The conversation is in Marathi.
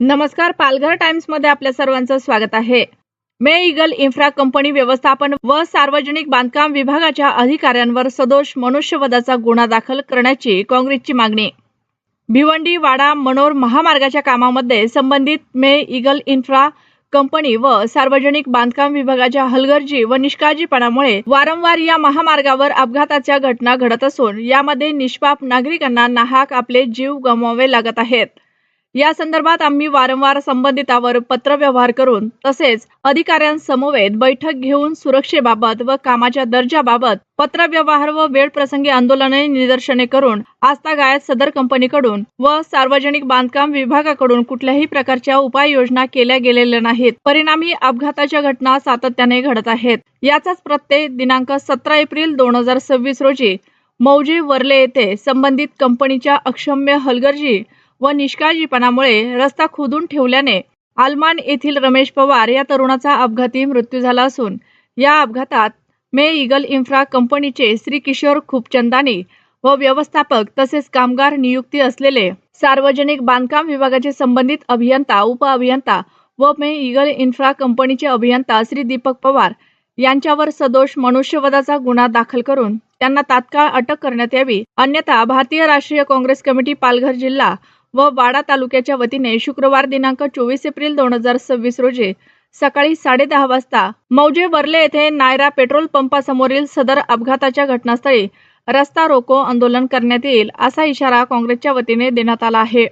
नमस्कार, पालघर टाइम्समध्ये आपल्या सर्वांचं स्वागत आहे. मे ईगल इन्फ्रा कंपनी व्यवस्थापन व सार्वजनिक बांधकाम विभागाच्या अधिकाऱ्यांवर सदोष मनुष्यवधाचा गुन्हा दाखल करण्याची काँग्रेसची मागणी. भिवंडी वाडा मनोर महामार्गाच्या कामामध्ये संबंधित मे ईगल इन्फ्रा कंपनी व सार्वजनिक बांधकाम विभागाच्या हलगर्जी व निष्काळजीपणामुळे वारंवार या महामार्गावर अपघाताच्या घटना घडत असून यामध्ये निष्पाप नागरिकांना नाहक आपले जीव गमवावे लागत आहेत. या संदर्भात आम्ही वारंवार संबंधितावर पत्रव्यवहार करून तसेच अधिकाऱ्यांसमवेत बैठक घेऊन सुरक्षेबाबत व कामाच्या दर्जाबाबत पत्रव्यवहार व वेळप्रसंगी आंदोलने निदर्शने करून आजतागायत सदर कंपनीकडून व सार्वजनिक बांधकाम विभागाकडून कुठल्याही प्रकारच्या उपाययोजना केल्या गेलेल्या नाहीत. परिणामी अपघाताच्या घटना सातत्याने घडत आहेत. याचाच प्रत्यय दिनांक 17 एप्रिल 2026 रोजी मौजे वर्ले येथे संबंधित कंपनीच्या अक्षम्य हलगर्जी व निष्काळजीपणामुळे रस्ता खोदून ठेवल्याने आलमान येथील रमेश पवार या तरुणाचा अपघाती मृत्यू झाला असून या अपघातात मे ईगल इन्फ्रा कंपनीचे श्री किशोर खूपचंदानी व व्यवस्थापक तसेच कामगार नियुक्ती असलेले सार्वजनिक बांधकाम विभागाचे संबंधित अभियंता, उपअभियंता व मे ईगल इन्फ्रा कंपनीचे अभियंता श्री दीपक पवार यांच्यावर सदोष मनुष्यवधाचा गुन्हा दाखल करून त्यांना तात्काळ अटक करण्यात यावी. अन्यथा भारतीय राष्ट्रीय काँग्रेस कमिटी पालघर जिल्हा व वाडा तालुक्याच्या वतीने शुक्रवार दिनांक 24 एप्रिल 2026 रोजी सकाळी 10:30 वाजता मौजे वर्ले येथे नायरा पेट्रोल पंपासमोरील सदर अपघाताच्या घटनास्थळी रस्ता रोको आंदोलन करण्यात येईल असा इशारा काँग्रेसच्या वतीने देण्यात आला आहे.